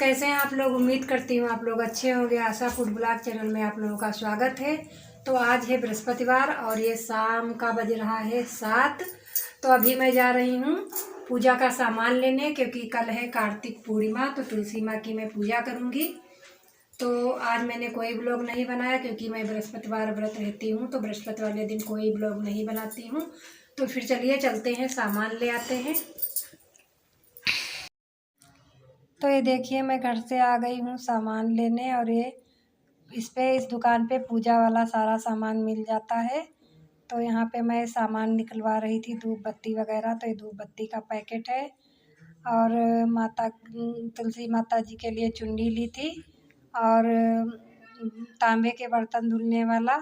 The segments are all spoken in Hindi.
कैसे हैं आप लोग। उम्मीद करती हूँ आप लोग अच्छे होंगे। आशा फूड ब्लॉग चैनल में आप लोगों का स्वागत है। तो आज है बृहस्पतिवार और ये शाम का बज रहा है 7। तो अभी मैं जा रही हूँ पूजा का सामान लेने, क्योंकि कल है कार्तिक पूर्णिमा, तो तुलसी माँ की मैं पूजा करूँगी। तो आज मैंने कोई ब्लॉग नहीं बनाया क्योंकि मैं बृहस्पतिवार व्रत रहती हूँ, तो बृहस्पतिवार वाले दिन कोई ब्लॉग नहीं बनाती हूँ। तो फिर चलिए चलते हैं, सामान ले आते हैं। तो ये देखिए मैं घर से आ गई हूँ सामान लेने, और ये इस दुकान पे पूजा वाला सारा सामान मिल जाता है। तो यहाँ पे मैं सामान निकलवा रही थी, धूप बत्ती वगैरह। तो ये धूप बत्ती का पैकेट है, और तुलसी माता जी के लिए चुन्नी ली थी, और तांबे के बर्तन धुलने वाला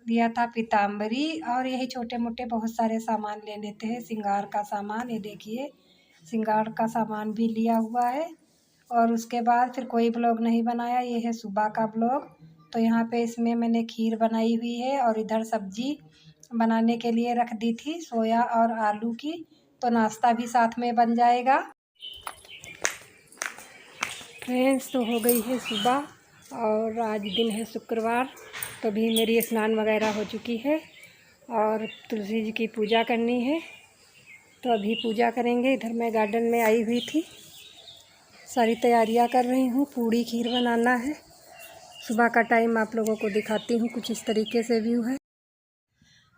लिया था पीताम्बरी, और यही छोटे मोटे बहुत सारे सामान ले लेते हैं। श्रृंगार का सामान, ये देखिए श्रृंगार का सामान भी लिया हुआ है। और उसके बाद फिर कोई ब्लॉग नहीं बनाया, ये है सुबह का ब्लॉग। तो यहाँ पे इसमें मैंने खीर बनाई हुई है, और इधर सब्जी बनाने के लिए रख दी थी सोया और आलू की, तो नाश्ता भी साथ में बन जाएगा। फ्रेंड्स, तो हो गई है सुबह, और आज दिन है शुक्रवार। तो भी मेरी स्नान वगैरह हो चुकी है, और तुलसी जी की पूजा करनी है। तो अभी पूजा करेंगे। इधर मैं गार्डन में आई हुई थी, सारी तैयारियां कर रही हूँ। पूड़ी खीर बनाना है। सुबह का टाइम आप लोगों को दिखाती हूँ, कुछ इस तरीके से व्यू है।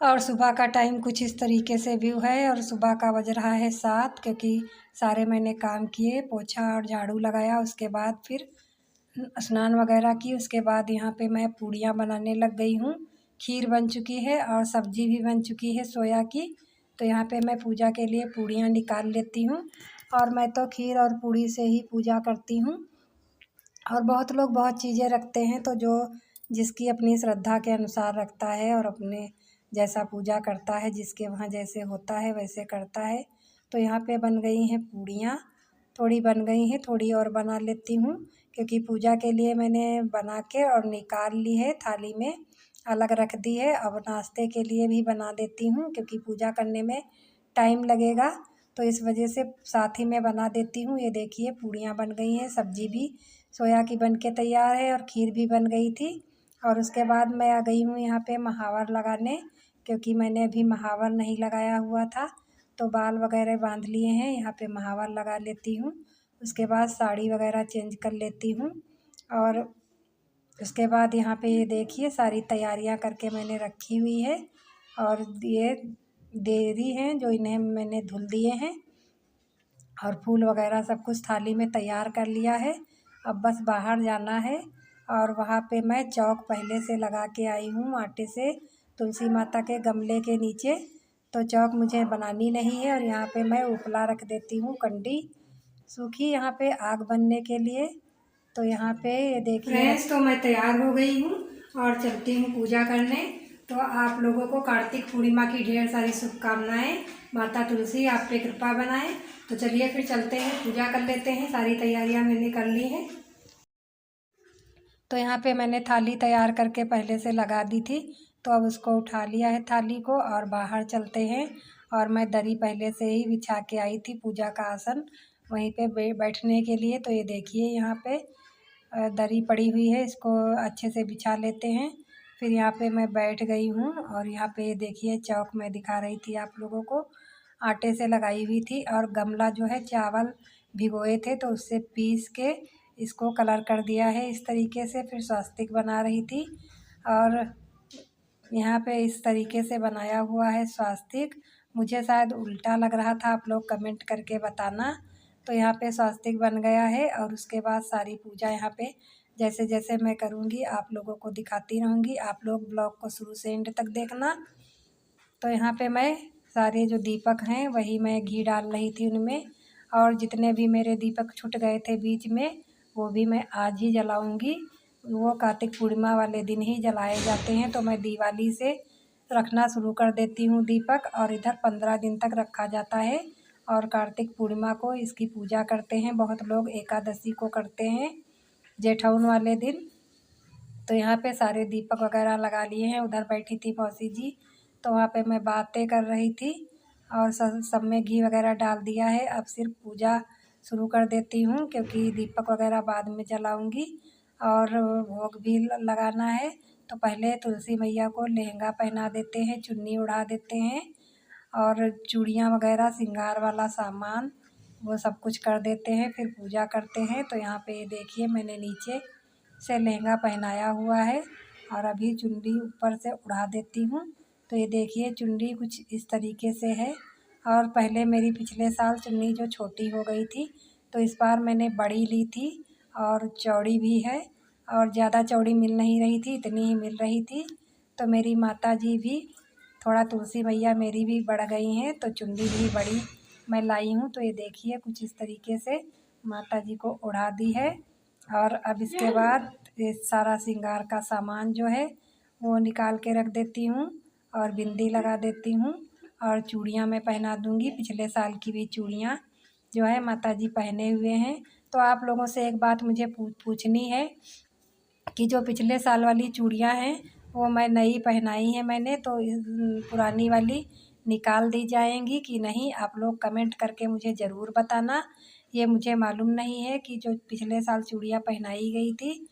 और सुबह का टाइम कुछ इस तरीके से व्यू है, और सुबह का बज रहा है 7, क्योंकि सारे मैंने काम किए, पोछा और झाड़ू लगाया। उसके बाद फिर स्नान वगैरह की। उसके बाद यहाँ पे मैं पूड़ियाँ बनाने लग गई हूँ। खीर बन चुकी है और सब्जी भी बन चुकी है सोया की। तो यहाँ पे मैं पूजा के लिए पूड़ियाँ निकाल लेती हूँ, और मैं तो खीर और पूड़ी से ही पूजा करती हूँ। और बहुत लोग बहुत चीज़ें रखते हैं, तो जो जिसकी अपनी श्रद्धा के अनुसार रखता है, और अपने जैसा पूजा करता है, जिसके वहाँ जैसे होता है वैसे करता है। तो यहाँ पे बन गई हैं पूड़ियाँ, थोड़ी बन गई हैं, थोड़ी और बना लेती हूँ, क्योंकि पूजा के लिए मैंने बना के और निकाल ली है, थाली में अलग रख दी है। अब नाश्ते के लिए भी बना देती हूँ, क्योंकि पूजा करने में टाइम लगेगा, तो इस वजह से साथ ही में बना देती हूँ। ये देखिए पूड़ियाँ बन गई हैं, सब्जी भी सोया की बन के तैयार है, और खीर भी बन गई थी। और उसके बाद मैं आ गई हूँ यहाँ पे महावर लगाने, क्योंकि मैंने अभी महावर नहीं लगाया हुआ था। तो बाल वगैरह बांध लिए हैं, यहाँ पे महावर लगा लेती हूँ। उसके बाद साड़ी वगैरह चेंज कर लेती हूँ, और उसके बाद यहाँ पे ये देखिए सारी तैयारियाँ करके मैंने रखी हुई है। और ये देरी हैं जो इन्हें मैंने धुल दिए हैं, और फूल वगैरह सब कुछ थाली में तैयार कर लिया है। अब बस बाहर जाना है, और वहाँ पे मैं चौक पहले से लगा के आई हूँ आटे से, तुलसी माता के गमले के नीचे। तो चौक मुझे बनानी नहीं है, और यहाँ पे मैं उपला रख देती हूँ, कंडी सूखी, यहाँ पे आग बनने के लिए। तो यहाँ पे ये देखिए फ्रेंड्स, तो मैं तैयार हो गई हूँ और चलती हूँ पूजा करने। तो आप लोगों को कार्तिक पूर्णिमा की ढेर सारी शुभकामनाएं। माता तुलसी आप पे कृपा बनाए। तो चलिए फिर चलते हैं, पूजा कर लेते हैं। सारी तैयारियां मैंने कर ली हैं। तो यहाँ पे मैंने थाली तैयार करके पहले से लगा दी थी, तो अब उसको उठा लिया है थाली को, और बाहर चलते हैं। और मैं दरी पहले से ही बिछा के आई थी, पूजा का आसन वहीं पे बैठने के लिए। तो ये देखिए यहाँ पे दरी पड़ी हुई है, इसको अच्छे से बिछा लेते हैं। फिर यहाँ पे मैं बैठ गई हूँ, और यहाँ पे देखिए चौक मैं दिखा रही थी आप लोगों को, आटे से लगाई हुई थी। और गमला जो है चावल भिगोए थे, तो उससे पीस के इसको कलर कर दिया है इस तरीके से। फिर स्वास्तिक बना रही थी, और यहाँ पे इस तरीके से बनाया हुआ है स्वास्तिक। मुझे शायद उल्टा लग रहा था, आप लोग कमेंट करके बताना। तो यहाँ पे स्वास्तिक बन गया है, और उसके बाद सारी पूजा यहाँ पे जैसे जैसे मैं करूँगी आप लोगों को दिखाती रहूँगी। आप लोग ब्लॉग को शुरू से एंड तक देखना। तो यहाँ पे मैं सारे जो दीपक हैं वही मैं घी डाल रही थी उनमें, और जितने भी मेरे दीपक छूट गए थे बीच में वो भी मैं आज ही जलाऊँगी। वो कार्तिक पूर्णिमा वाले दिन ही जलाए जाते हैं, तो मैं दिवाली से रखना शुरू कर देती हूँ दीपक, और इधर 15 दिन तक रखा जाता है। और कार्तिक पूर्णिमा को इसकी पूजा करते हैं, बहुत लोग एकादशी को करते हैं जेठौन वाले दिन। तो यहाँ पे सारे दीपक वगैरह लगा लिए हैं। उधर बैठी थी मौसी जी, तो वहाँ पे मैं बातें कर रही थी, और सब में घी वगैरह डाल दिया है। अब सिर्फ पूजा शुरू कर देती हूँ, क्योंकि दीपक वगैरह बाद में जलाऊँगी और भोग भी लगाना है। तो पहले तुलसी मैया को लहंगा पहना देते हैं, चुन्नी उड़ा देते हैं और चूड़ियाँ वगैरह श्रृंगार वाला सामान वो सब कुछ कर देते हैं, फिर पूजा करते हैं। तो यहाँ पे देखिए मैंने नीचे से लहंगा पहनाया हुआ है और अभी चुन्नी ऊपर से उड़ा देती हूँ। तो ये देखिए चुन्नी कुछ इस तरीके से है। और पहले मेरी पिछले साल चुन्नी जो छोटी हो गई थी, तो इस बार मैंने बड़ी ली थी और चौड़ी भी है, और ज़्यादा चौड़ी मिल नहीं रही थी, इतनी ही मिल रही थी। तो मेरी माता जी भी थोड़ा, तुलसी मैया मेरी भी बढ़ गई हैं, तो चुन्नी भी बड़ी मैं लाई हूँ। तो ये देखिए कुछ इस तरीके से माता जी को उड़ा दी है। और अब इसके बाद ये सारा श्रृंगार का सामान जो है वो निकाल के रख देती हूँ और बिंदी लगा देती हूँ और चूड़ियाँ मैं पहना दूँगी। पिछले साल की भी चूड़ियाँ जो है माता जी पहने हुए हैं। तो आप लोगों से एक बात मुझे पूछनी है कि जो पिछले साल वाली चूड़ियाँ हैं वो मैं नई पहनाई हैं मैंने, तो पुरानी वाली निकाल दी जाएंगी कि नहीं, आप लोग कमेंट करके मुझे ज़रूर बताना। ये मुझे मालूम नहीं है कि जो पिछले साल चूड़ियाँ पहनाई गई थी,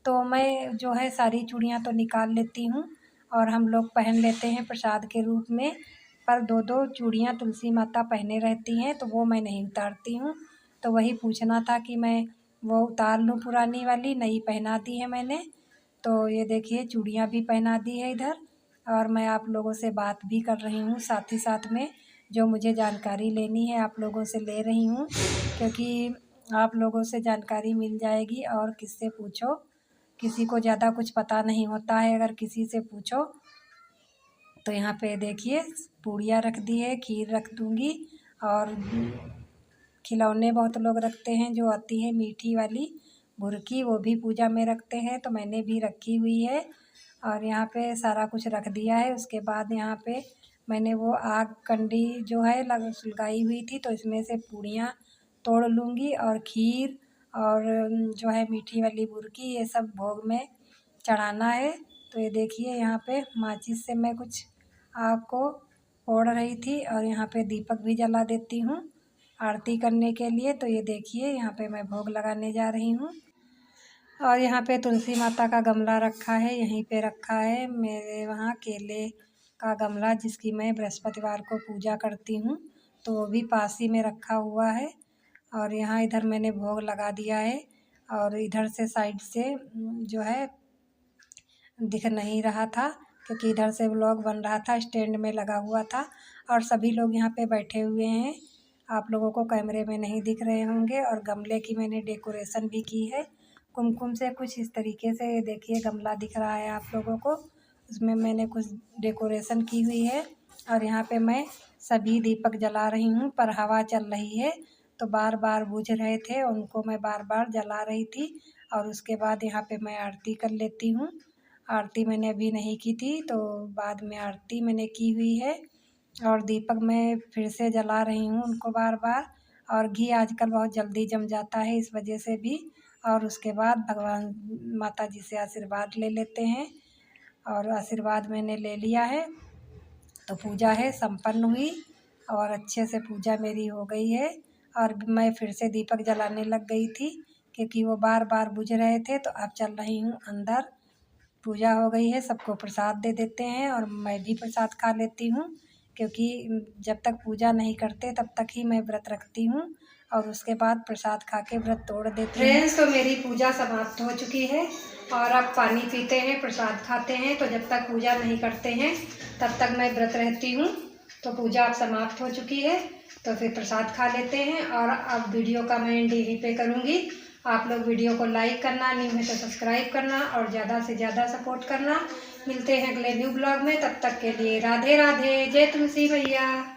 तो मैं जो है सारी चूड़ियाँ तो निकाल लेती हूँ और हम लोग पहन लेते हैं प्रसाद के रूप में। पर दो दो चूड़ियाँ तुलसी माता पहने रहती हैं, तो वो मैं नहीं उतारती हूँ। तो वही पूछना था कि मैं वो उतार लूँ पुरानी वाली, नई पहना दी है मैंने। तो ये देखिए चूड़ियाँ भी पहना दी है इधर, और मैं आप लोगों से बात भी कर रही हूँ साथ ही साथ में। जो मुझे जानकारी लेनी है आप लोगों से ले रही हूँ, क्योंकि आप लोगों से जानकारी मिल जाएगी। और किससे पूछो, किसी को ज़्यादा कुछ पता नहीं होता है, अगर किसी से पूछो। तो यहाँ पे देखिए पूड़ियाँ रख दी है, खीर रख दूँगी और खिलौने बहुत लोग रखते हैं, जो आती है मीठी वाली भुरकी, वो भी पूजा में रखते हैं, तो मैंने भी रखी हुई है। और यहाँ पे सारा कुछ रख दिया है। उसके बाद यहाँ पे मैंने वो आग कंडी जो है सुलगाई हुई थी, तो इसमें से पूड़ियाँ तोड़ लूँगी और खीर और जो है मीठी वाली भुरकी, ये सब भोग में चढ़ाना है। तो ये देखिए यहाँ पे माचिस से मैं कुछ आग को ओढ़ रही थी और यहाँ पे दीपक भी जला देती हूँ आरती करने के लिए। तो ये देखिए यहाँ पे मैं भोग लगाने जा रही हूँ। और यहाँ पे तुलसी माता का गमला रखा है, यहीं पे रखा है मेरे वहाँ केले का गमला, जिसकी मैं बृहस्पतिवार को पूजा करती हूँ, तो वो भी पास ही में रखा हुआ है। और यहाँ इधर मैंने भोग लगा दिया है और इधर से साइड से जो है दिख नहीं रहा था, क्योंकि इधर से व्लॉग बन रहा था, स्टैंड में लगा हुआ था और सभी लोग यहाँ पे बैठे हुए हैं। आप लोगों को कैमरे में नहीं दिख रहे होंगे। और गमले की मैंने डेकोरेशन भी की है कुमकुम से, कुछ इस तरीके से। देखिए गमला दिख रहा है आप लोगों को, उसमें मैंने कुछ डेकोरेशन की हुई है। और यहाँ पे मैं सभी दीपक जला रही हूँ, पर हवा चल रही है तो बार बार बुझ रहे थे, उनको मैं बार बार जला रही थी। और उसके बाद यहाँ पे मैं आरती कर लेती हूँ। आरती मैंने अभी नहीं की थी, तो बाद में आरती मैंने की हुई है। और दीपक मैं फिर से जला रही हूँ उनको बार बार। और घी आजकल बहुत जल्दी जम जाता है, इस वजह से भी। और उसके बाद भगवान माता जी से आशीर्वाद ले लेते हैं। और आशीर्वाद मैंने ले लिया है, तो पूजा है संपन्न हुई और अच्छे से पूजा मेरी हो गई है। और मैं फिर से दीपक जलाने लग गई थी, क्योंकि वो बार बार बुझ रहे थे। तो अब चल रही हूँ अंदर, पूजा हो गई है, सबको प्रसाद दे देते हैं और मैं भी प्रसाद खा लेती हूँ, क्योंकि जब तक पूजा नहीं करते तब तक ही मैं व्रत रखती हूँ और उसके बाद प्रसाद खा के व्रत तोड़ देती हूँ। फ्रेंड्स, तो मेरी पूजा समाप्त हो चुकी है और अब पानी पीते हैं, प्रसाद खाते हैं। तो जब तक पूजा नहीं करते हैं तब तक मैं व्रत रहती हूँ। तो पूजा अब समाप्त हो चुकी है, तो फिर प्रसाद खा लेते हैं। और अब वीडियो का मैं एंड यहीं पे करूँगी। आप लोग वीडियो को लाइक करना, नहीं है तो सब्सक्राइब करना और ज़्यादा से ज़्यादा सपोर्ट करना। मिलते हैं अगले न्यू ब्लॉग में, तब तक के लिए राधे राधे, जय तुलसी मैया।